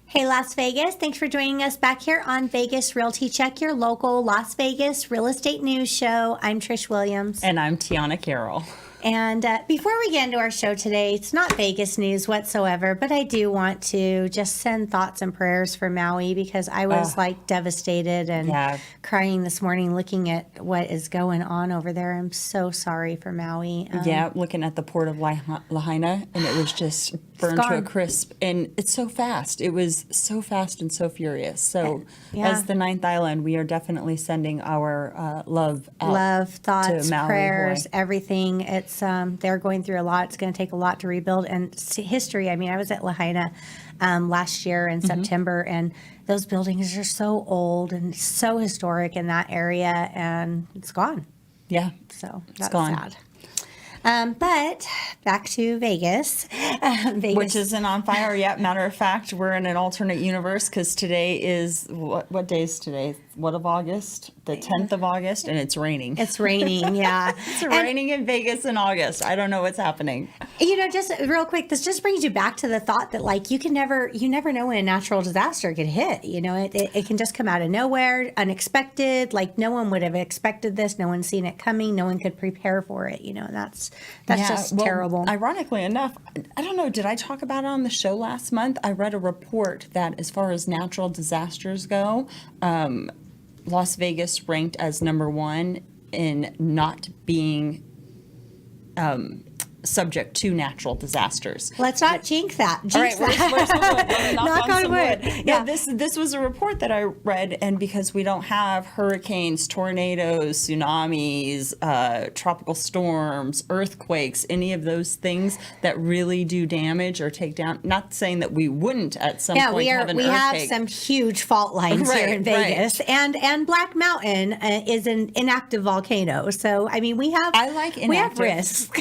Hey, Las Vegas. Thanks for joining us back here on Vegas Realty Check, your local Las Vegas real estate news show. I'm Trish Williams. And I'm Tiana Carroll. And before we get into our show today, it's not Vegas news whatsoever, but I do want to just send thoughts and prayers for Maui because I was devastated and crying this morning looking at what is going on over there. I'm so sorry for Maui. Looking at the port of Lahaina, and it was just burned to a crisp. And it's so fast. It was so fast and so furious. So as the ninth island, we are definitely sending our love out thoughts, to Maui, prayers, Hawaii. Everything. It's they're going through a lot. It's going to take a lot to rebuild. And history, I mean, I was at Lahaina last year in September, and those buildings are so old and so historic in that area, and it's gone. Yeah. So that's gone. sad. But back to Vegas. Which isn't on fire yet. Matter of fact, we're in an alternate universe because today is, what day is today? What of August? The 10th of August, and it's raining. It's raining, yeah. It's raining in Vegas in August. I don't know what's happening. You know, just real quick, this just brings you back to the thought that, like, you never know when a natural disaster could hit. You know, it can just come out of nowhere, unexpected. Like, no one would have expected this. No one's seen it coming. No one could prepare for it. You know, that's just terrible. Ironically enough, I don't know, did I talk about it on the show last month? I read a report that as far as natural disasters go, Las Vegas ranked as number one in not being subject to natural disasters. Let's not jinx that. All right, where's the wood? Knock on wood. Yeah, this was a report that I read, and because we don't have hurricanes, tornadoes, tsunamis, tropical storms, earthquakes, any of those things that really do damage or take down. Not saying that we wouldn't at some point have an earthquake. We have some huge fault lines here in Vegas, and Black Mountain is an inactive volcano. So I mean, we have risks.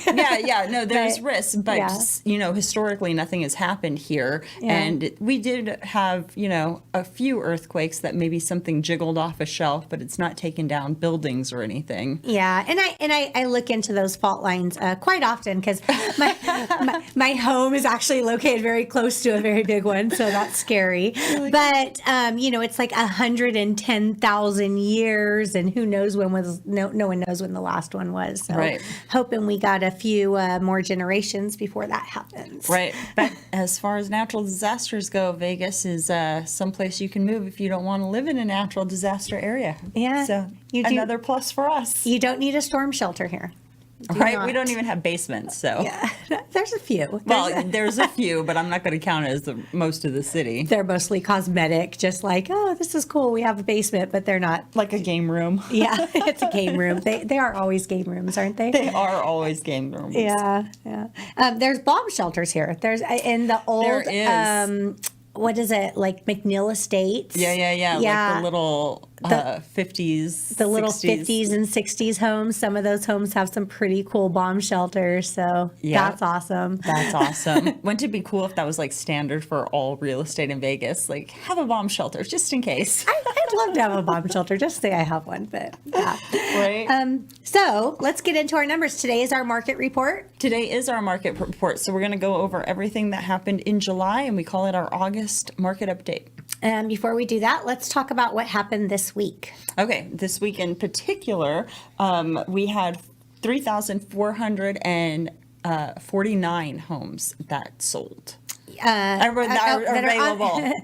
No, there's risk, but you know, historically nothing has happened here, and we did have, you know, a few earthquakes that maybe something jiggled off a shelf, but it's not taken down buildings or anything. Yeah, and I look into those fault lines quite often because my home is actually located very close to a very big one, so that's scary. But you know, it's like 110,000 years, and who knows when no one knows when the last one was. So hoping we got a few more generations before that happens. Right. But as far as natural disasters go, Vegas is someplace you can move if you don't want to live in a natural disaster area. Yeah. So another plus for us. You don't need a storm shelter here. We don't even have basements, so. Yeah, there's a few. There's a few, but I'm not going to count it as most of the city. They're mostly cosmetic, just like, oh, this is cool, we have a basement, but they're not. Like a game room. Yeah, it's a game room. They are always game rooms, aren't they? They are always game rooms. Yeah. There's bomb shelters here. There's in the old. There is. What is it, like McNeil Estates? Yeah. Like the little 50s, the little 50s and 60s homes. Some of those homes have some pretty cool bomb shelters. So that's awesome. That's awesome. Wouldn't it be cool if that was like standard for all real estate in Vegas? Like, have a bomb shelter just in case. I'd love to have a bomb shelter. Just say I have one, but yeah. Right. So let's get into our numbers. Today is our market report. Today is our market report. So we're going to go over everything that happened in July, and we call it our August market update. And before we do that, let's talk about what happened this week. Okay, this week in particular, we had 3,449 homes that sold. That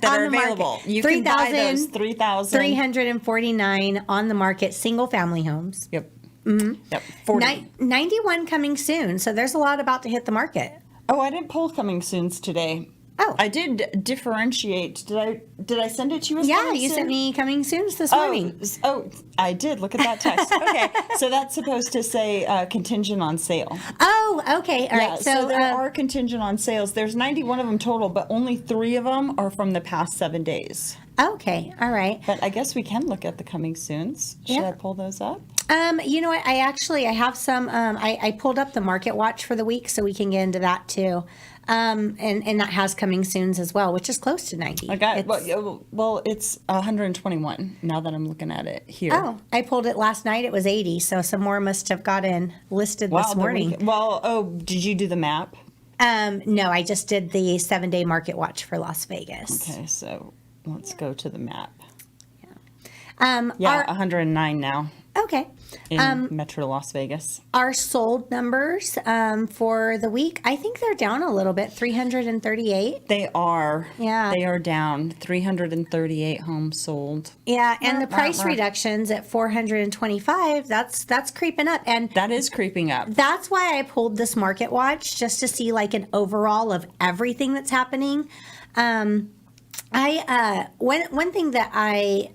are available. You can buy those 3,349 on the market, single family homes. Yep. Mm-hmm. Yep. 40. 91 coming soon. So there's a lot about to hit the market. Oh, I didn't pull coming soons today. Oh, I did differentiate. Did I send it to you as coming soon? Sent me coming soons this morning. Oh, I did. Look at that text. Okay, so that's supposed to say contingent on sale. Oh, okay. All right. So there are contingent on sales. There's 91 of them total, but only 3 of them are from the past 7 days. Okay. All right. But I guess we can look at the coming soons. Should I pull those up? You know what? I have some. I pulled up the Market Watch for the week, so we can get into that too. And that has coming soons as well, which is close to 90. I got it. Well, it's 121 now that I'm looking at it here. Oh, I pulled it last night. It was 80, so some more must have gotten listed this morning. Did you do the map? No, I just did the 7-day market watch for Las Vegas. Okay, so let's go to the map. Um, Yeah, our, 109 now okay. in Metro Las Vegas. Our sold numbers for the week, I think they're down a little bit, 338. They are. Yeah. They are down. 338 homes sold. Yeah, and the price reductions at 425, that's creeping up. And That is creeping up. that's why I pulled this market watch, just to see like an overall of everything that's happening. One thing that I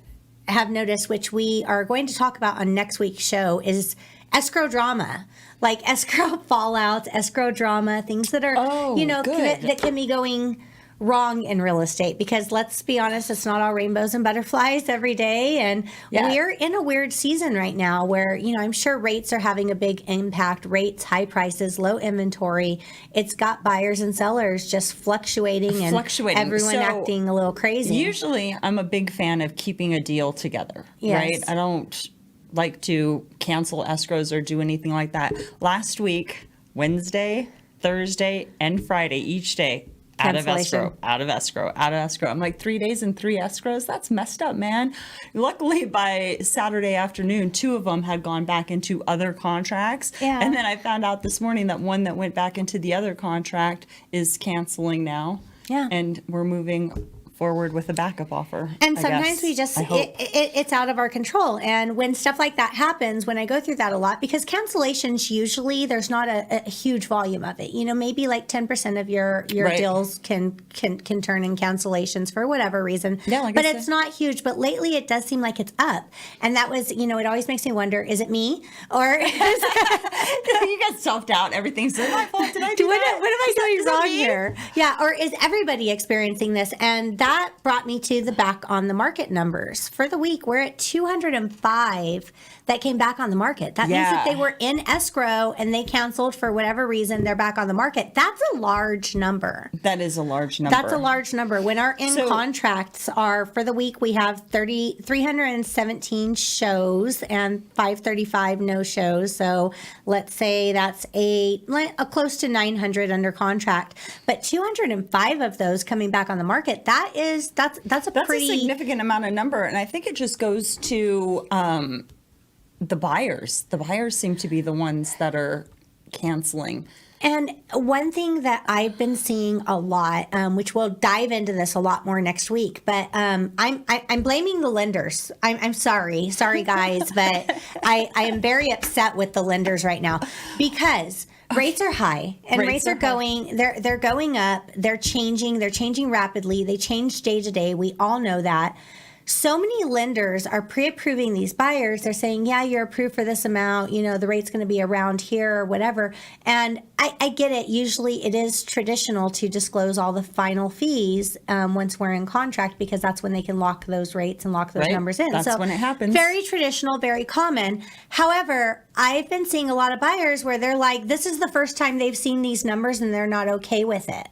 have noticed, which we are going to talk about on next week's show, is escrow drama, like escrow fallouts, escrow drama, things that are, good. that can be going wrong in real estate, because let's be honest, it's not all rainbows and butterflies every day. And we're in a weird season right now where, I'm sure rates are having a big impact. Rates, high prices, low inventory. It's got buyers and sellers just fluctuating and everyone acting a little crazy. Usually I'm a big fan of keeping a deal together, right? I don't like to cancel escrows or do anything like that. Last week, Wednesday, Thursday, and Friday, each day, out of escrow. I'm like, 3 days and 3 escrows? That's messed up, man. Luckily, by Saturday afternoon, 2 of them had gone back into other contracts. Yeah. And then I found out this morning that one that went back into the other contract is canceling now. Yeah. And we're moving forward with a backup offer. And sometimes it's out of our control. And when stuff like that happens, when I go through that a lot, because cancellations, usually there's not a huge volume of it. Maybe like 10% of your deals can turn in cancellations for whatever reason. Yeah, but it's not huge. But lately it does seem like it's up. And that was, it always makes me wonder, is it me? Or you got self-doubt. Everything's my fault. Did I do that? What am I doing wrong here? Yeah. Or is everybody experiencing this? And that brought me to the back on the market numbers for the week. We're at 205 that came back on the market. That means that they were in escrow and they canceled for whatever reason. They're back on the market. That's a large number. That is a large number. That's a large number. When our contracts are for the week, we have 317 shows and 535 no shows. So let's say that's a close to 900 under contract. But 205 of those coming back on the market. That's a pretty significant amount of number, and I think it just goes to the buyers. The buyers seem to be the ones that are canceling. And one thing that I've been seeing a lot, which we'll dive into this a lot more next week, but I'm blaming the lenders. I'm sorry guys, but I am very upset with the lenders right now, because rates are high and rates are going, they're going up, they're changing rapidly. They change day to day. We all know that. So many lenders are pre-approving these buyers. They're saying, yeah, you're approved for this amount. The rate's going to be around here or whatever. And I get it. Usually it is traditional to disclose all the final fees once we're in contract, because that's when they can lock those rates and lock those numbers in. That's when it happens. Very traditional, very common. However, I've been seeing a lot of buyers where they're like, this is the first time they've seen these numbers and they're not okay with it.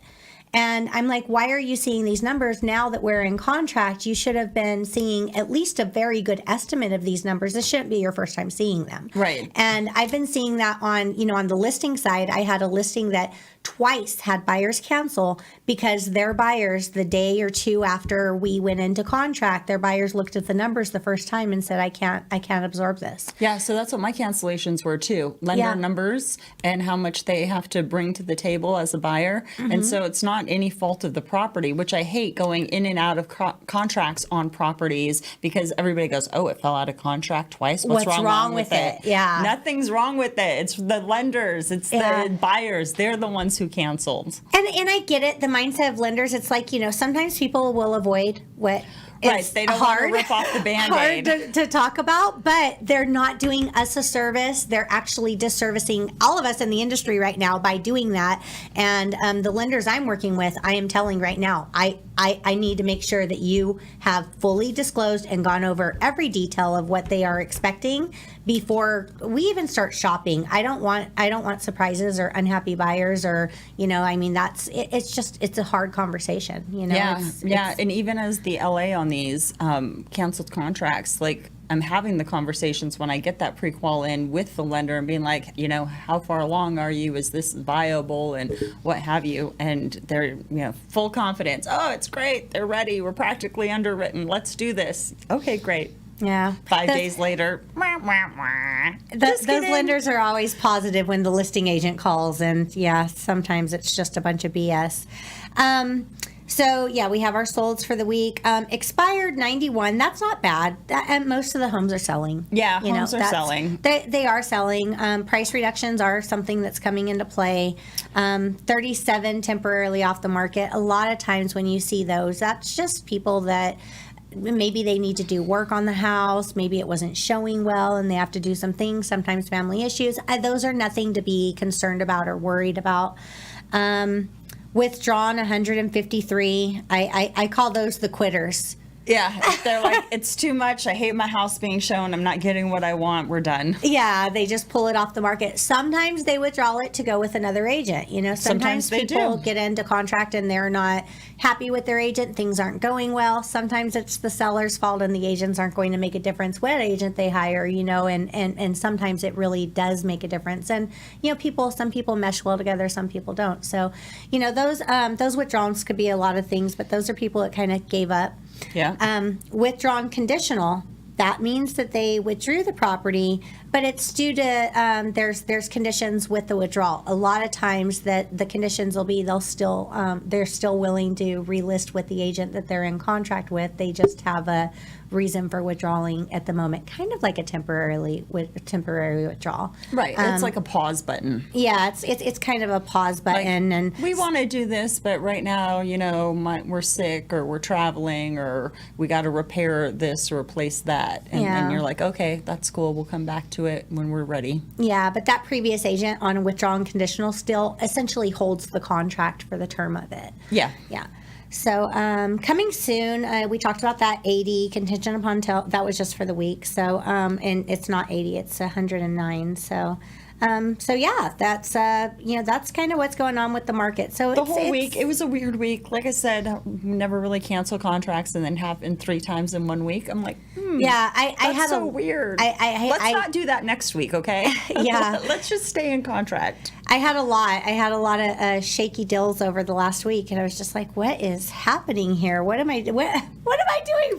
And I'm like, why are you seeing these numbers now that we're in contract? You should have been seeing at least a very good estimate of these numbers. This shouldn't be your first time seeing them. Right. And I've been seeing that on the listing side. I had a listing that twice had buyers cancel because their buyers, the day or two after we went into contract, their buyers looked at the numbers the first time and said, I can't absorb this. Yeah, so that's what my cancellations were too. Lender numbers and how much they have to bring to the table as a buyer. Mm-hmm. And so it's not any fault of the property, which I hate going in and out of contracts on properties, because everybody goes, oh, it fell out of contract twice. What's wrong with it? Yeah. Nothing's wrong with it. It's the lenders. It's the buyers. They're the ones who canceled. And I get it. The mindset of lenders, it's like, sometimes people will avoid what Right, they don't want to rip off the Band-Aid. Hard to talk about, but they're not doing us a service. They're actually disservicing all of us in the industry right now by doing that. And the lenders I'm working with, I am telling right now, I need to make sure that you have fully disclosed and gone over every detail of what they are expecting before we even start shopping. I don't want surprises or unhappy buyers, or it's a hard conversation. Yeah, and even as the LA on these canceled contracts, like I'm having the conversations when I get that pre-qual in with the lender and being like, you know, how far along are you? Is this viable and what have you? And they're, you know, full confidence. Oh, it's great. They're ready. We're practically underwritten. Let's do this. Okay, great. Yeah. 5 days later, those lenders are always positive when the listing agent calls, and yeah, sometimes it's just a bunch of BS. So yeah, we have our solds for the week. Expired 91. That's not bad. And most of the homes are selling. Yeah, homes are selling. They are selling. Price reductions are something that's coming into play. 37 temporarily off the market. A lot of times when you see those, that's just people that maybe they need to do work on the house. Maybe it wasn't showing well and they have to do some things, sometimes family issues. Those are nothing to be concerned about or worried about. Withdrawn 153. I call those the quitters. Yeah, they're like, it's too much. I hate my house being shown. I'm not getting what I want. We're done. Yeah, they just pull it off the market. Sometimes they withdraw it to go with another agent. You know, sometimes people get into contract and they're not happy with their agent. Things aren't going well. Sometimes it's the seller's fault and the agents aren't going to make a difference what agent they hire, you know, and sometimes it really does make a difference. And, you know, some people mesh well together, some people don't. So, you know, those withdrawals could be a lot of things, but those are people that kind of gave up. Yeah. Withdrawn conditional, that means that they withdrew the property, but it's due to there's conditions with the withdrawal. A lot of times that the conditions will be they're still willing to relist with the agent that they're in contract with. They just have a reason for withdrawing at the moment, kind of like a temporary withdrawal. Right. It's like a pause button. Yeah, it's kind of a pause button, like, and we want to do this, but right now, you know, we're sick or we're traveling or we got to repair this or replace that, and you're like, okay, that's cool. We'll come back to it when we're ready. Yeah, but that previous agent on a withdrawn conditional still essentially holds the contract for the term of it. Yeah. Yeah. So coming soon, we talked about that 80 contingent upon that was just for the week. So and it's not 80, it's 109. So yeah, that's that's kind of what's going on with the market. So the whole week, it was a weird week. Like I said, never really cancel contracts and then happen 3 times in 1 week. I'm like, yeah, I that's so weird. Let's not do that next week, okay? Yeah, let's just stay in contract. I had a lot of shaky deals over the last week, and I was just like, "What is happening here? What am I doing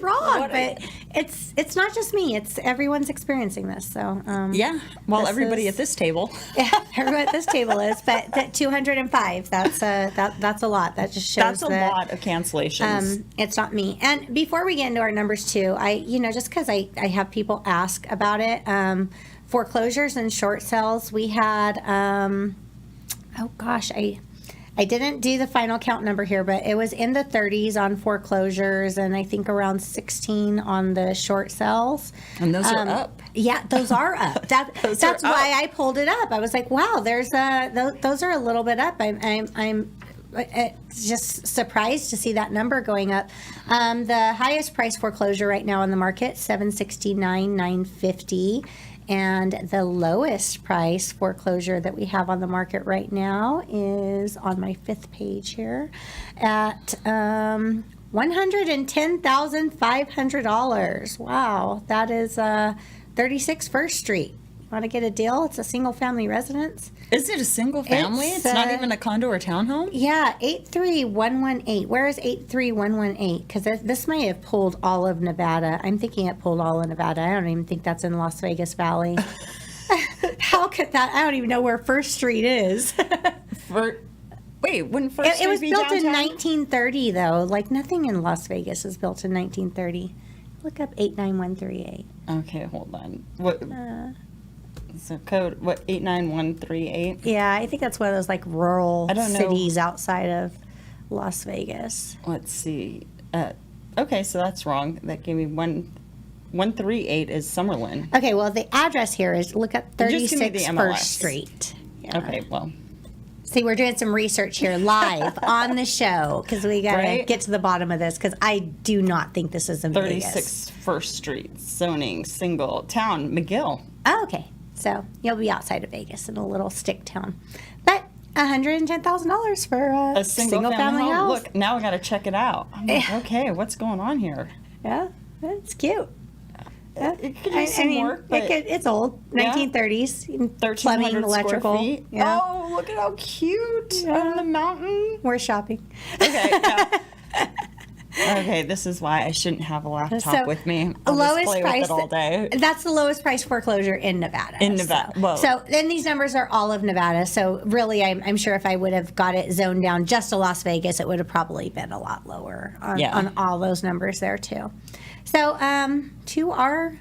wrong?" But it's not just me; it's everyone's experiencing this. So yeah, well, everybody at this table, yeah, everyone at this table is. But that 205, that's a lot. That just shows that's a lot of cancellations. It's not me. And before we get into our numbers too, just because I have people ask about it. Foreclosures and short sales, we had, I didn't do the final count number here, but it was in the 30s on foreclosures and I think around 16 on the short sales. And those are up. Yeah, those are up. That's why I pulled it up. I was like, wow, those are a little bit up. I'm just surprised to see that number going up. The highest price foreclosure right now on the market, $769,950. And the lowest price foreclosure that we have on the market right now is on my 5th page here at $110,500. Wow, that is 36 First Street. Want to get a deal? It's a single family residence. Is it a single family? It's not even a condo or townhome? Yeah, 83118. Where is 83118? Because this may have pulled all of Nevada. I'm thinking it pulled all of Nevada. I don't even think that's in Las Vegas Valley. How could that? I don't even know where First Street is. Wait, when First Street it was be built downtown? in 1930, though. Like nothing in Las Vegas is built in 1930. Look up 89138. Okay, hold on. What? So code, 89138? Yeah, I think that's one of those like rural I don't know. cities outside of Las Vegas. Let's see. Okay, so that's wrong. That gave me 138 is Summerlin. Okay, well the address here is look up Just give me the 36 MLS. First Street. Yeah. Okay, well. See, we're doing some research here live on the show because we got to get to the bottom of this because I do not think this is in 36 Vegas. First Street, zoning, single, town, McGill. Oh, okay. So you'll be outside of Vegas in a little stick town. But $110,000 for a single family home. house. Look, now I got to check it out. I'm like, okay, what's going on here? Yeah, it's cute. it could use some work, but it's old, Yeah. 1930s, 1,300 plumbing, square electrical. feet. Yeah. Oh, look at how cute Yeah. on the mountain. We're shopping. Okay. Yeah. Okay, this is why I shouldn't have a laptop with me. I'll just play with it all day. That's the lowest price foreclosure in Nevada. In Nevada. So and these numbers are all of Nevada. So really, I'm sure if I would have got it zoned down just to Las Vegas, it would have probably been a lot lower on all those numbers there too. So to our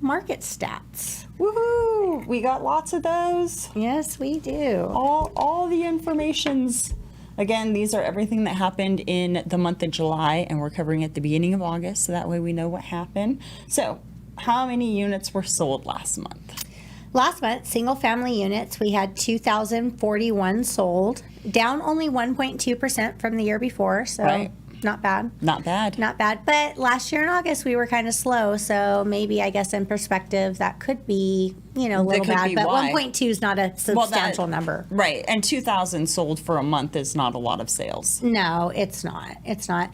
market stats. Woohoo! We got lots of those. Yes, we do. All the information's. Again, these are everything that happened in the month of July, and we're covering at the beginning of August, so that way we know what happened. So, how many units were sold last month? Last month, single family units, we had 2,041 sold, down only 1.2% from the year before, so Right. not bad. Not bad. Not bad. But last year in August, we were kind of slow, so maybe, I guess, in perspective, that could be, a little could bad. be But why. 1.2 is not a substantial number. Right, and 2,000 sold for a month is not a lot of sales. No, it's not. It's not.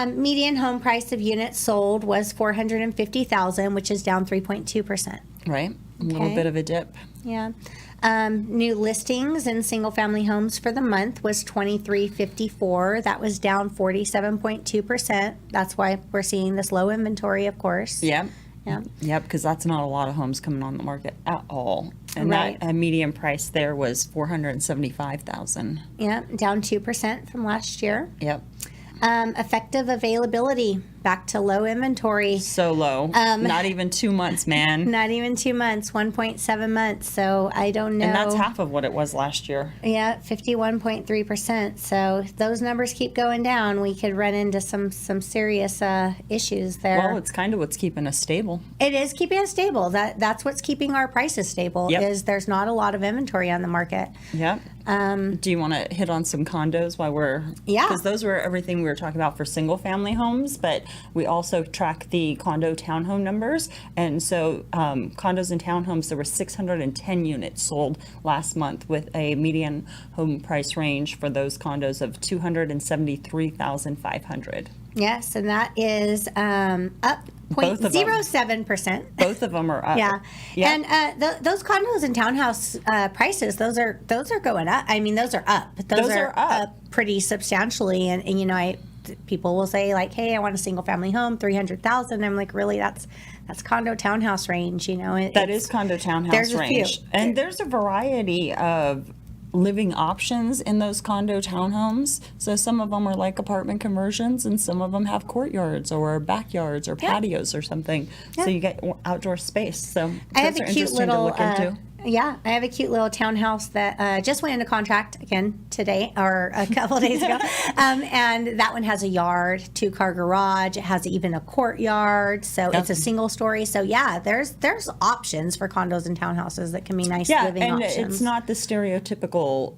Median home price of units sold was $450,000, which is down 3.2%. Right, a little Okay. bit of a dip. Yeah. New listings in single family homes for the month was 2,354. That was down 47.2%. That's why we're seeing this low inventory, of course. Yeah. Yeah. Yep, because that's not a lot of homes coming on the market at all. And Right. that median price there was $475,000. Yeah, down 2% from last year. Yep, Effective availability, back to low inventory. so low. Not even 2 months, man. Not even 2 months, 1.7 months. So I don't know. And that's half of what it was last year. Yeah, 51.3%. So if those numbers keep going down, we could run into some serious issues there. Well, it's kind of what's keeping us stable. It is keeping us stable. That's what's keeping our prices stable. Yep. Is there's not a lot of inventory on the market. Yep. Do you want to hit on some condos while we're... Yeah. Because those were everything we were talking about for single-family homes, but we also track the condo townhome numbers. And so condos and townhomes, there were 610 units sold last month with a median home price range for those condos of $273,500. Yes, and that is up Both of them. 0.07%. Both of them are up. Yeah, Yep. and those condos and townhouse prices, those are going up. I mean, those are up. Those are up. pretty substantially. And people will say like, "Hey, I want a single family home, 300,000." I'm like, really? That's condo townhouse range. That is condo townhouse there's a few. range. And there's a variety of living options in those condo townhomes. So some of them are like apartment conversions, and some of them have courtyards or backyards or patios or something. Yeah. So you get outdoor space. So I have those a are cute interesting little to look into. I have a cute little townhouse that just went into contract again today or a couple of days ago, and that one has a yard, 2-car garage. It has even a courtyard, so it's a single story. So yeah, there's options for condos and townhouses that can be nice living and options. it's not the stereotypical,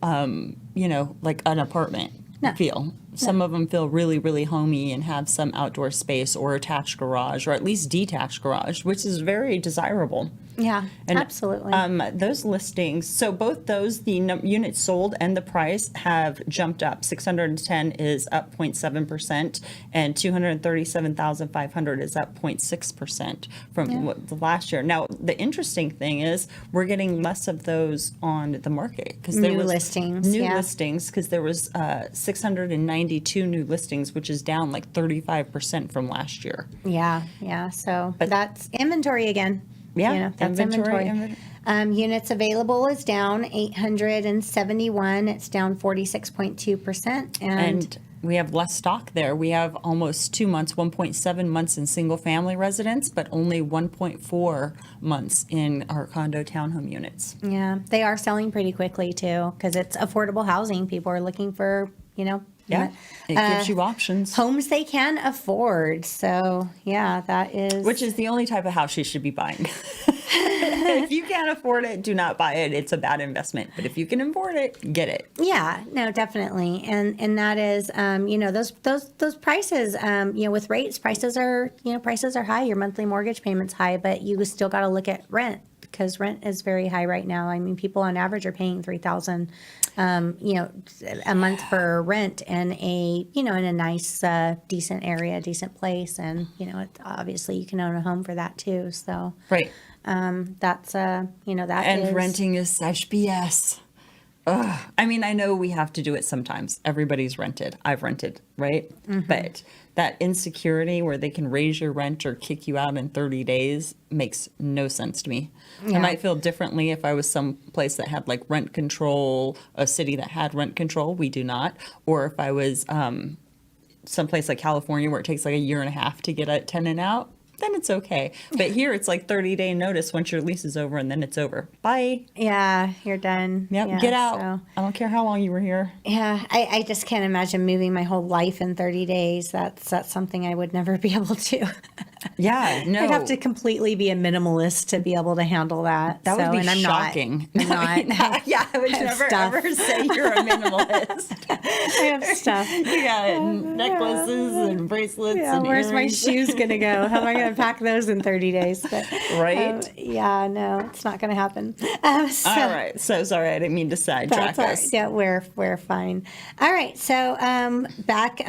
like an apartment feel. Some of them feel really, really homey and have some outdoor space or attached garage, or at least detached garage, which is very desirable. Yeah, And, absolutely. Those listings, so both those, the units sold and the price have jumped up. 610 is up 0.7%, and 237,500 is up 0.6% from the last year. Now, the interesting thing is we're getting less of those on the market because there was listings, new yeah. listings because there was 692 new listings, which is down like 35% from last year. yeah. So that's inventory again. Yeah, That's inventory. Units available is down 871. It's down 46.2%. And we have less stock there. We have almost 2 months, 1.7 months in single family residence, but only 1.4 months in our condo townhome units. Yeah, they are selling pretty quickly too because it's affordable housing. People are looking for, Yeah, it gives you options. homes they can afford. So yeah, that is. Which is the only type of house you should be buying. If you can't afford it, do not buy it. It's a bad investment. But if you can afford it, get it. Yeah, no, definitely, and that is, those prices, with rates, prices are high. Your monthly mortgage payment's high, but you still got to look at rent because rent is very high right now. I mean, people on average are paying $3,000, a month for rent in in a nice, decent area, decent place. And, obviously you can own a home for that too. So, Right. that's, that And is. renting is such BS. Ugh. I mean, I know we have to do it sometimes. Everybody's rented. I've rented, right? But that insecurity where they can raise your rent or kick you out in 30 days makes no sense to me. I might feel differently if I was someplace that had like rent control, a city that had rent control. We do not. Or if I was someplace like California where it takes like a year and a half to get a tenant out, then it's okay. But here it's like 30-day notice once your lease is over, and then it's over. Bye. Yeah, you're done. Yep, Yeah, get out. so- I don't care how long you were here. Yeah, I just can't imagine moving my whole life in 30 days. That's something I would never be able to. Yeah, no. I'd have to completely be a minimalist to be able to handle that. That would be and I'm shocking. Not. I'm not. Yeah, I would have never stuff. ever say you're a minimalist. I have stuff. You got necklaces and bracelets Yeah, and where's my earrings. shoes going to go? How am I going to pack those in 30 days? But, Right? yeah, no, it's not going to happen. So, All right. So sorry, I didn't mean to sidetrack that's all right. us. Yeah, we're fine. All right, so back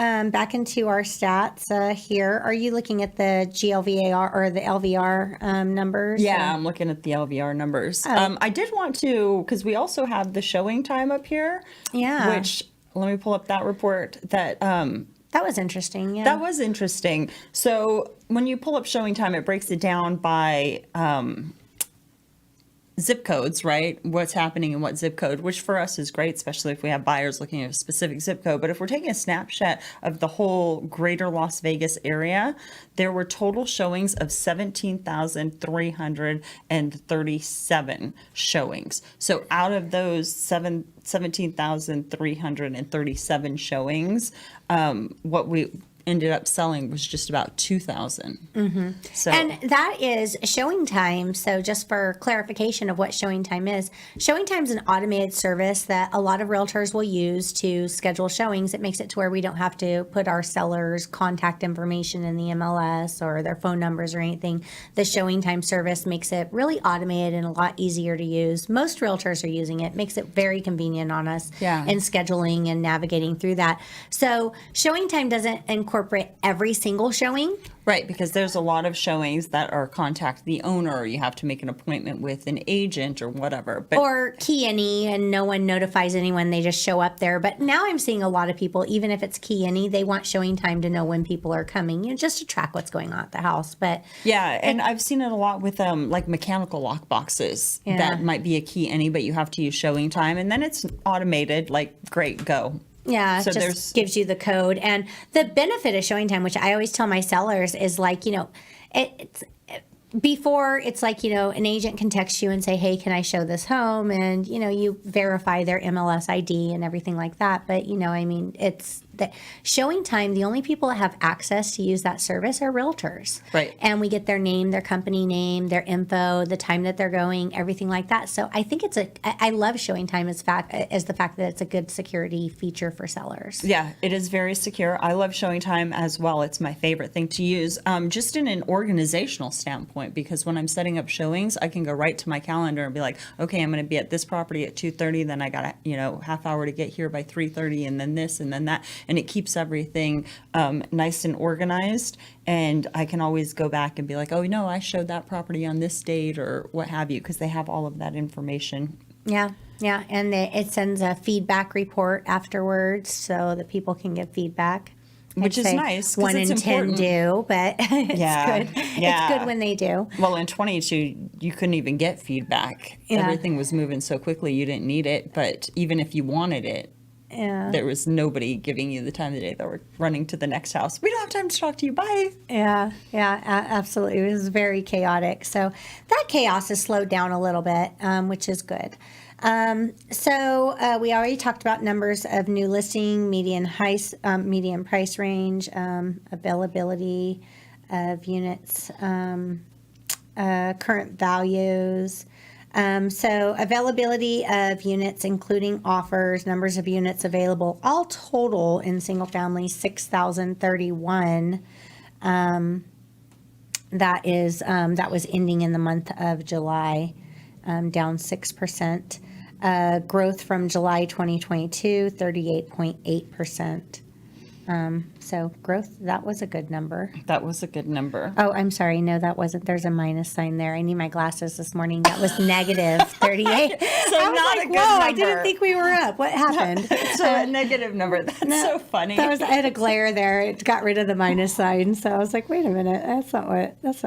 into our stats here. Are you looking at the GLVAR or the LVR numbers? Yeah, I'm looking at the LVR numbers. Oh. I did want to, because we also have the showing time up here. Yeah. Which, let me pull up that report that That was interesting. Yeah. that was interesting. So when you pull up showing time, it breaks it down by zip codes, right? What's happening in what zip code, which for us is great, especially if we have buyers looking at a specific zip code. But if we're taking a snapshot of the whole greater Las Vegas area, there were total showings of 17,337 showings. So out of those 17,337 showings, what we ended up selling was just about 2,000. So And that is showing time. So just for clarification of what showing time is an automated service that a lot of realtors will use to schedule showings. It makes it to where we don't have to put our sellers' contact information in the MLS or their phone numbers or anything. The showing time service makes it really automated and a lot easier to use. Most realtors are using it. Makes it very convenient on us Yeah. in scheduling and navigating through that. So showing time doesn't incorporate every single showing. right, because there's a lot of showings that are contact the owner, or you have to make an appointment with an agent or whatever. But Or key any and no one notifies anyone, they just show up there. But now I'm seeing a lot of people, even if it's key any, they want showing time to know when people are coming, just to track what's going on at the house. But yeah, and I've seen it a lot with like mechanical lock boxes. Yeah. That might be a key any, but you have to use showing time, and then it's automated. Like, great, go. yeah, So it there's- just gives you the code. And the benefit of showing time, which I always tell my sellers, is like, it's before it's like, an agent can text you and say, hey, can I show this home? And, you verify their MLS ID and everything like that. But, it's the showing time. The only people that have access to use that service are realtors. Right. And we get their name, their company name, their info, the time that they're going, everything like that. So I think I love showing time as the fact that it's a good security feature for sellers. Yeah, it is very secure. I love showing time as well. It's my favorite thing to use, just in an organizational standpoint, because when I'm setting up showings, I can go right to my calendar and be like, okay, I'm going to be at this property at 2:30, then I got half hour to get here by 3:30, and then this and then that, and it keeps everything nice and organized. And I can always go back and be like, oh no, I showed that property on this date or what have you, because they have all of that information. Yeah, and it sends a feedback report afterwards so that people can give feedback. Which I'd is say nice, 'cause 1 it's in 10 important. do, but it's Yeah, good. yeah. It's good when they do. Well, in 22, you couldn't even get feedback. Yeah. Everything was moving so quickly, you didn't need it. But even if you wanted it, Yeah. there was nobody giving you the time of the day. They were running to the next house. We don't have time to talk to you. Bye. Yeah, absolutely. It was very chaotic. So that chaos has slowed down a little bit, which is good. So we already talked about numbers of new listing, median price range, availability of units, current values. So availability of units, including offers, numbers of units available, all total in single family 6,031. That was ending in the month of July. down 6%. Growth from July 2022, 38.8%. So growth, that was a good number. That was a good number. Oh, I'm sorry. No, that wasn't. There's a minus sign there. I need my glasses this morning. That was negative 38. So I was not like, a good whoa, number. I didn't think we were up. What happened? So a negative number. That's so funny. I had a glare there. It got rid of the minus sign. So I was like, wait a minute. That's not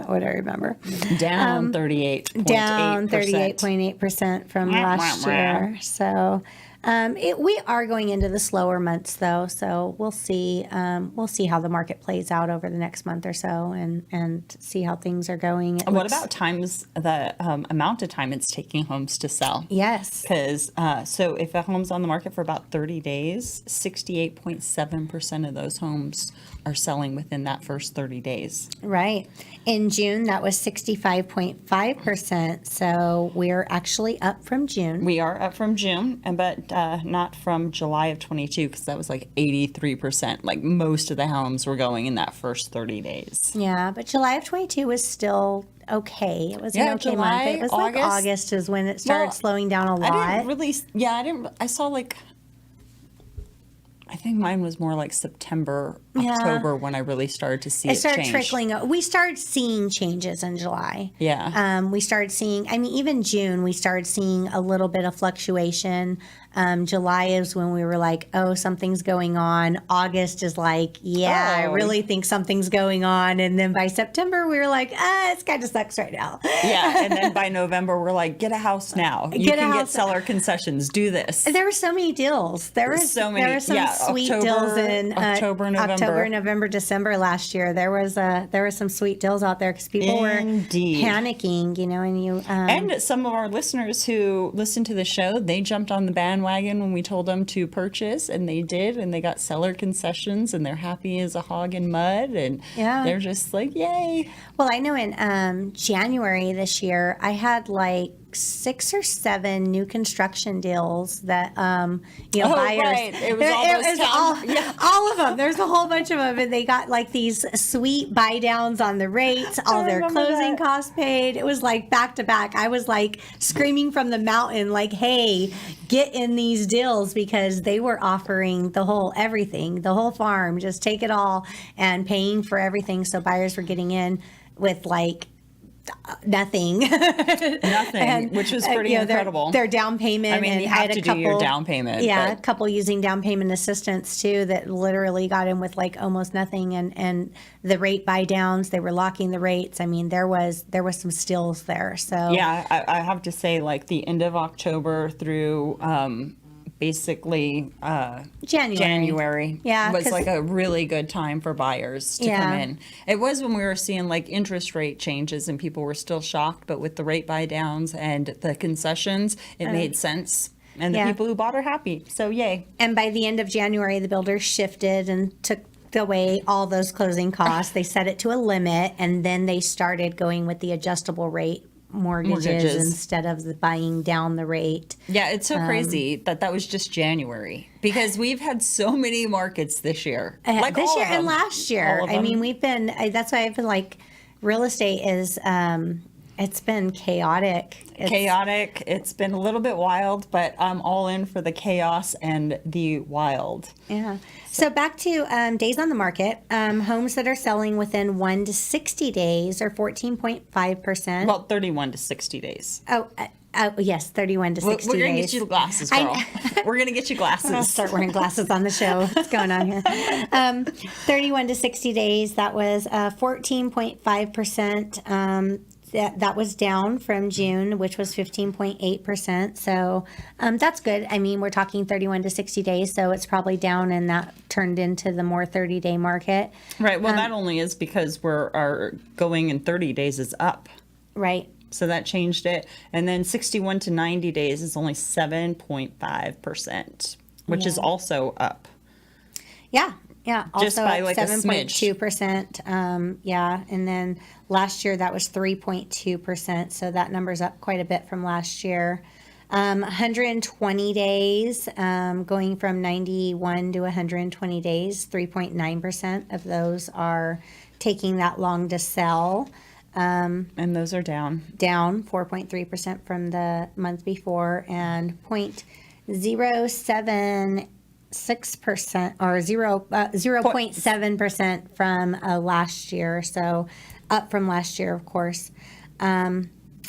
what I remember. Down 38.8%. Down 38.8% from last year. So we are going into the slower months, though. So we'll see. We'll see how the market plays out over the next month or so, and see how things are going. What about the amount of time it's taking homes to sell? Yes. Because so if a home's on the market for about 30 days, 68.7% of those homes are selling within that first 30 days. Right. In June, that was 65.5%. So we're actually up from June. We are up from June, but not from July of 22, because that was like 83%. Like most of the homes were going in that first 30 days. Yeah, but July of 22 was still okay. It was an okay July, month. It was August, like August is when it started slowing down a lot. I saw I think mine was more like September, October when I really started to see it started change. trickling. We started seeing changes in July. Yeah. We started seeing, even June, we started seeing a little bit of fluctuation. July is when we were like, oh, something's going on. August is like, I really think something's going on. And then by September, we were like, it kind of sucks right now. Yeah. And then by November, we're like, get a house now. You can get seller concessions. Do this. There were so many deals. There were some sweet deals in October, November, December last year. There were some sweet deals out there because people were panicking, and some of our listeners who listened to the show, they jumped on the bandwagon when we told them to purchase, and they did, and they got seller concessions, and they're happy as a hog in mud, and they're just like, yay. Well, I know in January this year, I had like 6 or 7 new construction deals that buyers. Right. It was all of them. There's a whole bunch of them, and they got like these sweet buy downs on the rates, all their closing costs paid. It was like back to back. I was like screaming from the mountain, like, "Hey, get in these deals," because they were offering the whole farm, just take it all, and paying for everything. So buyers were getting in with like nothing, which was pretty incredible. Their down payment. You have to do your down payment. Yeah, a couple using down payment assistance too that literally got in with like almost nothing, and the rate buy downs. They were locking the rates. there was some steals there. So yeah, I have to say, like the end of October through basically January was like a really good time for buyers to come in. It was when we were seeing like interest rate changes and people were still shocked, but with the rate buy downs and the concessions, it made sense. And the people who bought are happy. So yay. And by the end of January, the builders shifted and took away all those closing costs. They set it to a limit, and then they started going with the adjustable rate mortgages instead of the buying down the rate. Yeah, it's so crazy that was just January, because we've had so many markets this year. Like this year and last year. We've been, that's why I've been like, real estate is, it's been chaotic. It's been a little bit wild, but I'm all in for the chaos and the wild. Yeah. So back to days on the market. Homes that are selling within 1 to 60 days are 14.5%. Well, 31 to 60 days. Yes, 31 to 60 days. We're going to get you the glasses, girl. We're going to get you glasses. I'll start wearing glasses on the show. What's going on here? 31 to 60 days, that was 14.5%. That was down from June, which was 15.8%. So that's good. We're talking 31 to 60 days, so it's probably down, and that turned into the more 30-day market. Right. Well, that only is because our going in 30 days is up. Right. So that changed it. And then 61 to 90 days is only 7.5%, which is also up. Yeah. Yeah, also just by like 7.2%. And then last year that was 3.2%. So that number's up quite a bit from last year. 120 days, going from 91 to 120 days, 3.9% of those are taking that long to sell. And those are down. Down 4.3% from the month before, and 0.076% or 0.7% from last year. So up from last year, of course.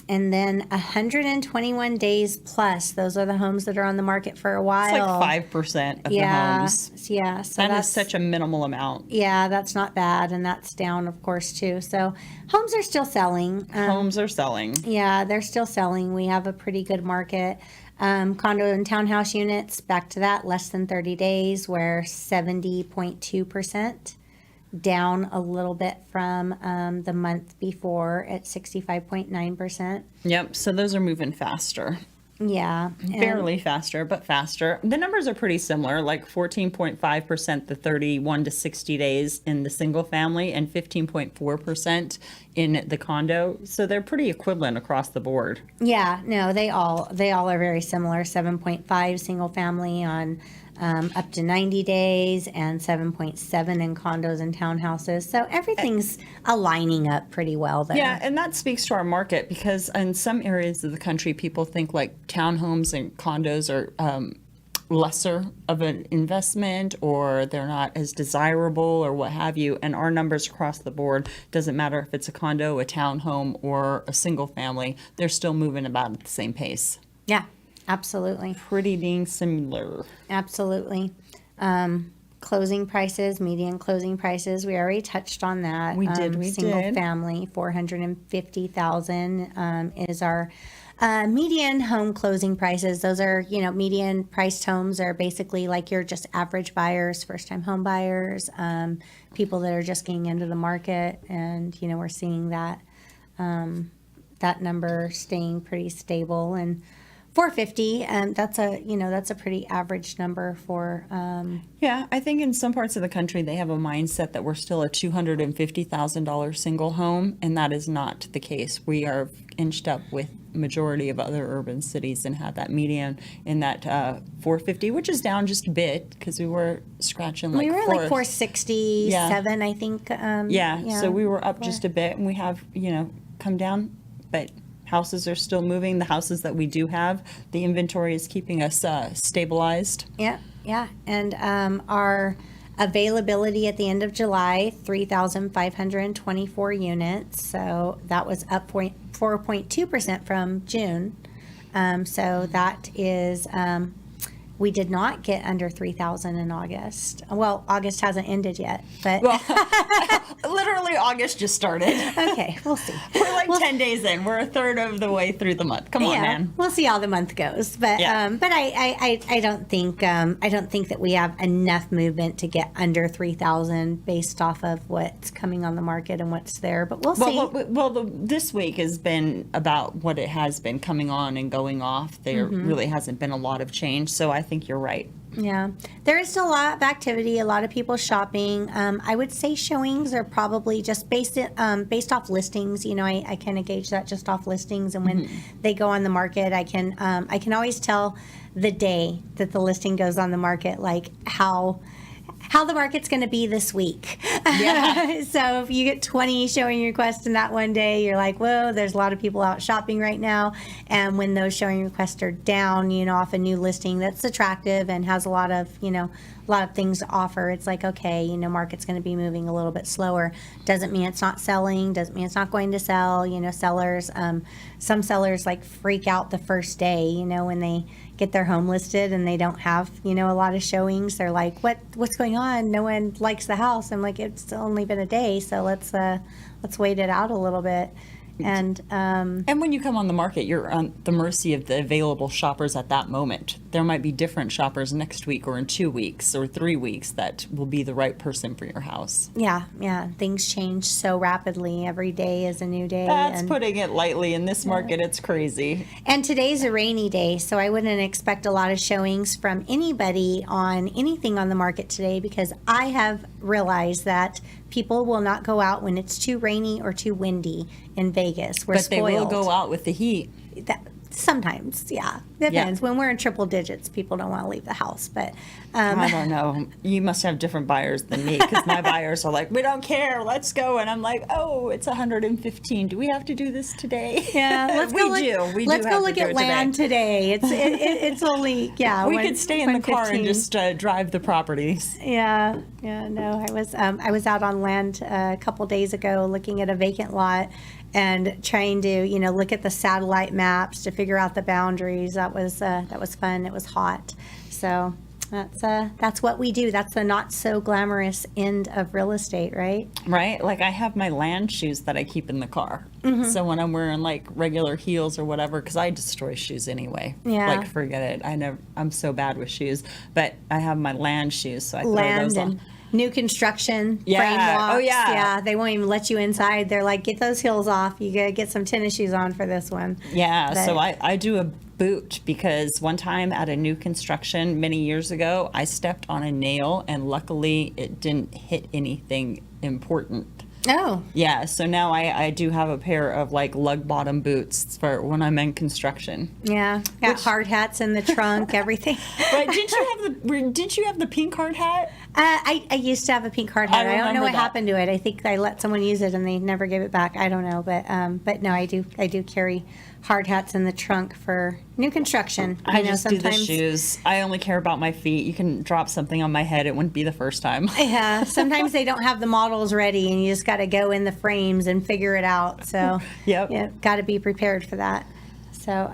And then 121 days plus. Those are the homes that are on the market for a while. It's like 5% of the homes. Yeah. So that that's is such a minimal amount. Yeah, that's not bad. And that's down, of course, too. So homes are still selling. Homes are selling. Yeah, they're still selling. We have a pretty good market. Condo and townhouse units, back to that, less than 30 days, we're 70.2%. Down a little bit from the month before at 65.9%. Yep. So those are moving faster. Yeah. Barely faster, but faster. The numbers are pretty similar, like 14.5% the 31 to 60 days in the single family and 15.4% in the condo. So they're pretty equivalent across the board. Yeah. No, they all are very similar. 7.5 single family on up to 90 days and 7.7 in condos and townhouses. So everything's aligning up pretty well there. Yeah, and that speaks to our market because in some areas of the country, people think like townhomes and condos are lesser of an investment or they're not as desirable or what have you. And our numbers across the board, doesn't matter if it's a condo, a townhome, or a single family, they're still moving about at the same pace. Yeah. Absolutely. Pretty dang similar. Absolutely. Closing prices, median closing prices, we already touched on that. We did. Single family, $450,000 is our median home closing prices. Those are, median priced homes are basically like your just average buyers, first time home buyers, people that are just getting into the market. And, we're seeing that, that number staying pretty stable. And 450, that's a pretty average number for. Yeah, I think in some parts of the country they have a mindset that we're still a $250,000 single home, and that is not the case. We are inched up with majority of other urban cities and have that median in that 450, which is down just a bit because we were scratching like we were like 467, I think. So we were up just a bit, and we have come down, but. Houses are still moving. The houses that we do have, the inventory is keeping us stabilized. Yeah. And our availability at the end of July, 3,524 units. So that was up 4.2% from June. So that is, we did not get under 3,000 in August. Well, August hasn't ended yet, but. Well, literally August just started. Okay, we'll see. We're like 10 days in. We're a third of the way through the month. Come on, man. We'll see how the month goes. But I don't think that we have enough movement to get under 3,000 based off of what's coming on the market and what's there. But we'll see. This week has been about what it has been coming on and going off. There really hasn't been a lot of change. So I think you're right. Yeah, there is still a lot of activity, a lot of people shopping. I would say showings are probably just based off listings. I kind of gauge that just off listings, and when they go on the market, I can always tell the day that the listing goes on the market, like how the market's going to be this week. Yeah. So if you get 20 showing requests in that one day, you're like, whoa, there's a lot of people out shopping right now. And when those showing requests are down, off a new listing that's attractive and has a lot of things to offer, it's like, okay, market's going to be moving a little bit slower. Doesn't mean it's not selling, doesn't mean it's not going to sell. Sellers, some sellers like freak out the first day, when they get their home listed and they don't have, a lot of showings. They're like, what's going on? No one likes the house. I'm like, it's only been a day, so let's wait it out a little bit. And when you come on the market, you're on the mercy of the available shoppers at that moment. There might be different shoppers next week or in 2 weeks or 3 weeks that will be the right person for your house. Yeah. Things change so rapidly. Every day is a new day. That's putting it lightly. In this market, it's crazy. And today's a rainy day, so I wouldn't expect a lot of showings from anybody on anything on the market today, because I have realized that people will not go out when it's too rainy or too windy in Vegas. We're spoiled. They will go out with the heat. Sometimes, yeah. Depends. When we're in triple digits, people don't want to leave the house. But I don't know. You must have different buyers than me, because my buyers are like, we don't care, let's go. And I'm like, oh, it's 115. Do we have to do this today? yeah, let's go look at land today. It's only We could stay in the car and just drive the properties. Yeah. No, I was out on land a couple days ago looking at a vacant lot and trying to look at the satellite maps to figure out the boundaries. That was fun. It was hot. So that's what we do. That's the not so glamorous end of real estate, right? Right. Like, I have my land shoes that I keep in the car. So when I'm wearing like regular heels or whatever, because I destroy shoes anyway. Yeah. Like, forget it. I'm so bad with shoes. But I have my land shoes, so I throw those on. New construction, frame walks. Oh, yeah. Yeah, they won't even let you inside. They're like, get those heels off. You got to get some tennis shoes on for this one. Yeah, so I do a boot, because one time at a new construction many years ago, I stepped on a nail, and luckily it didn't hit anything important. Oh. Yeah, so now I do have a pair of like lug bottom boots for when I'm in construction. Yeah, got hard hats in the trunk, everything. Right? Did you have the pink hard hat? I used to have a pink hard hat. I don't know what happened to it. I think I let someone use it and they never gave it back. I don't know, but no, I do carry hard hats in the trunk for new construction. I just do the shoes. I only care about my feet. You can drop something on my head, it wouldn't be the first time. Yeah, sometimes they don't have the models ready, and you just got to go in the frames and figure it out. So yeah, got to be prepared for that. So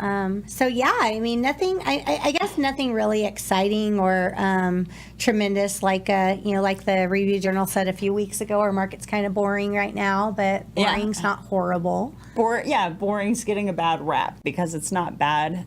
yeah, I mean, nothing. I guess nothing really exciting or tremendous, like like the Review Journal said a few weeks ago. Our market's kind of boring right now, but boring's not horrible. Boring's getting a bad rap because it's not bad.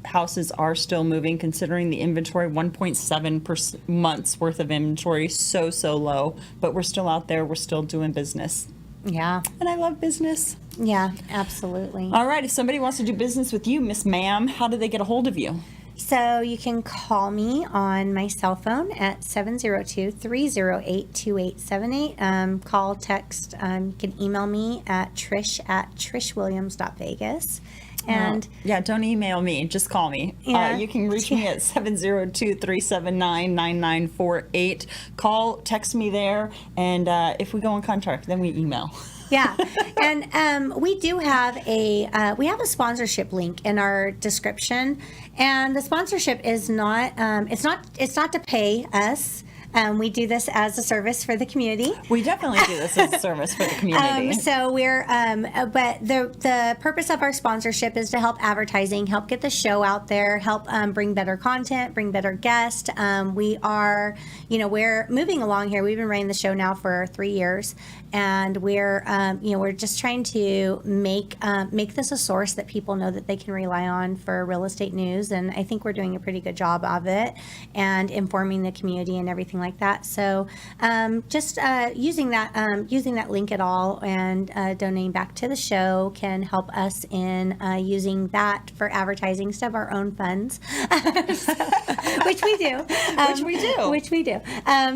Houses are still moving, considering the inventory, 1.7 months worth of inventory, so low. But we're still out there. We're still doing business. Yeah. And I love business. Yeah, absolutely. All right. If somebody wants to do business with you, Miss Ma'am, how do they get a hold of you? So you can call me on my cell phone at 702-308-2878. Call, text. You can email me at Trish@trishwilliams.vegas. And don't email me, just call me. Yeah. You can reach me at 702-379-9948. Call, text me there, and if we go on contract, then we email. Yeah, and we do have a sponsorship link in our description, and the sponsorship is not it's not to pay us. We do this as a service for the community. We definitely do this as a service for the community. So we're, but the purpose of our sponsorship is to help advertising, help get the show out there, help bring better content, bring better guests. We are, we're moving along here. We've been running the show now for 3 years, and we're just trying to make this a source that people know that they can rely on for real estate news. And I think we're doing a pretty good job of it, and informing the community and everything like that. So just using that link at all and donating back to the show can help us in using that for advertising instead of our own funds, which we do.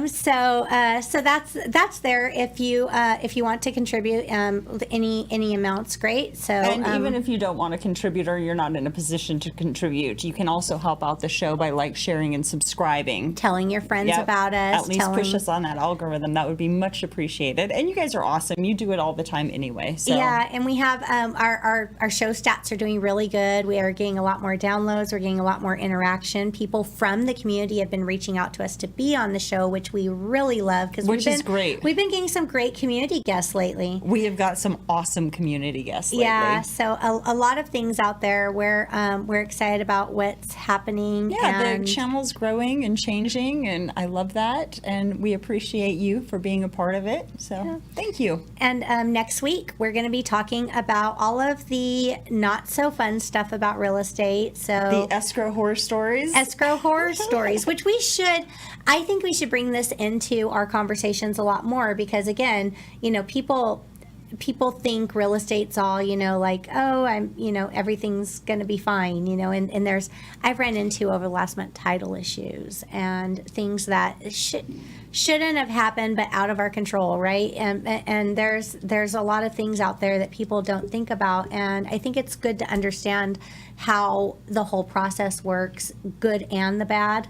So that's there if you want to contribute. Any amounts, great. So even if you don't want to contribute, or you're not in a position to contribute, you can also help out the show by sharing and subscribing, telling your friends about us. At least push us on that algorithm. That would be much appreciated. And you guys are awesome. You do it all the time anyway. So. Yeah, and we have our show stats are doing really good. We are getting a lot more downloads. We're getting a lot more interaction. People from the community have been reaching out to us to be on the show, which we really love, which is great. We've been getting some great community guests lately. We have got some awesome community guests lately. Yeah, so a lot of things out there. We're excited about what's happening. Yeah, the channel's growing and changing, and I love that. And we appreciate you for being a part of it. So thank you. And next week, we're going to be talking about all of the not so fun stuff about real estate. So the escrow horror stories. Which I think we should bring this into our conversations a lot more, because again, people think real estate's all, everything's going to be fine, and I've ran into over the last month title issues and things that shouldn't have happened, but out of our control, right? And there's a lot of things out there that people don't think about, and I think it's good to understand how the whole process works, good and the bad.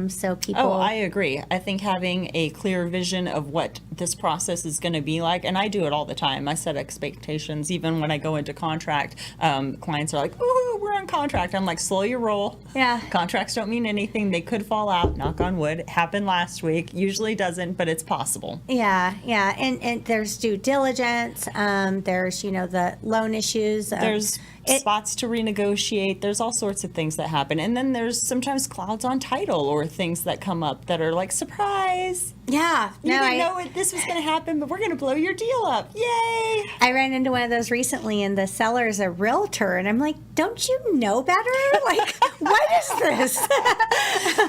So people. Oh, I agree. I think having a clear vision of what this process is going to be like, and I do it all the time. I set expectations. Even when I go into contract, clients are like, "Ooh, we're on contract." I'm like, "Slow your roll." Yeah. Contracts don't mean anything. They could fall out. Knock on wood. It happened last week. Usually doesn't, but it's possible. Yeah, and there's due diligence. There's the loan issues. There's spots to renegotiate. There's all sorts of things that happen, and then there's sometimes clouds on title or things that come up that are like, surprise. Yeah, You didn't know this was going to happen, but we're going to blow your deal up. Yay! I ran into one of those recently, and the seller's a realtor, and I'm like, don't you know better? Like, what is this?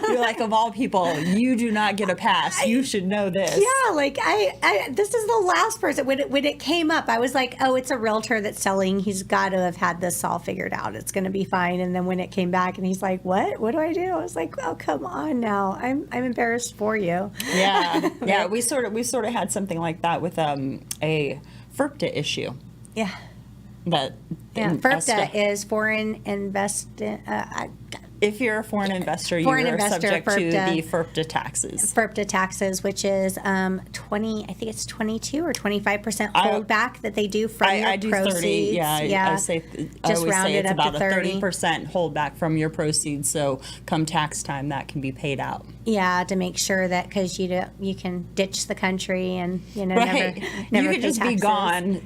You're like, of all people, you do not get a pass. You should know this. Yeah, like I this is the last person. When it came up, I was like, oh, it's a realtor that's selling. He's got to have had this all figured out. It's going to be fine. And then when it came back, and he's like, what do I do? I was like, oh, come on now. I'm embarrassed for you. Yeah. We sort of had something like that with a FIRPTA issue. Yeah. That FIRPTA is foreign investment. If you're a foreign investor, you are subject to the FIRPTA taxes. FIRPTA taxes, which is 20, I think it's 22 or 25% holdback that they do from your proceeds. I do 30. Yeah. I always say it's about a 30%. 30% holdback from your proceeds. So come tax time, that can be paid out. Yeah, to make sure that, because you can ditch the country and right. never you could pay just taxes. be gone,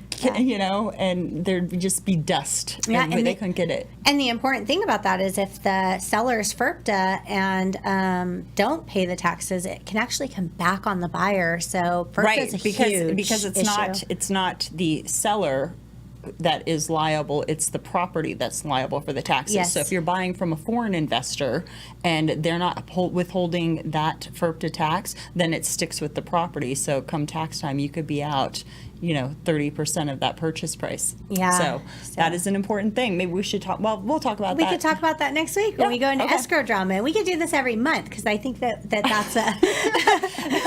and there'd just be dust. Yeah, and they couldn't get it. And the important thing about that is if the seller's FIRPTA and don't pay the taxes, it can actually come back on the buyer. So FIRPTA is a huge because it's not the seller that is liable, it's the property that's liable for the taxes. Yes. So if you're buying from a foreign investor and they're not withholding that FIRPTA tax, then it sticks with the property. So come tax time, you could be out 30% of that purchase price. Yeah. So that is an important thing. Maybe we should talk. Well, we'll talk about that. We could talk about that next week when we go into escrow drama. And we could do this every month, because I think that's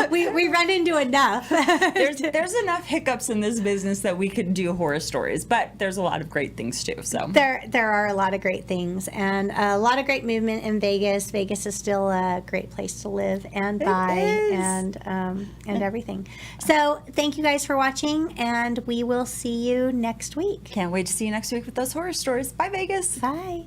we run into enough. There's enough hiccups in this business that we could do horror stories, but there's a lot of great things too. So there are a lot of great things and a lot of great movement in Vegas. Vegas is still a great place to live and buy and everything. So thank you guys for watching, and we will see you next week. Can't wait to see you next week with those horror stories. Bye, Vegas. Bye.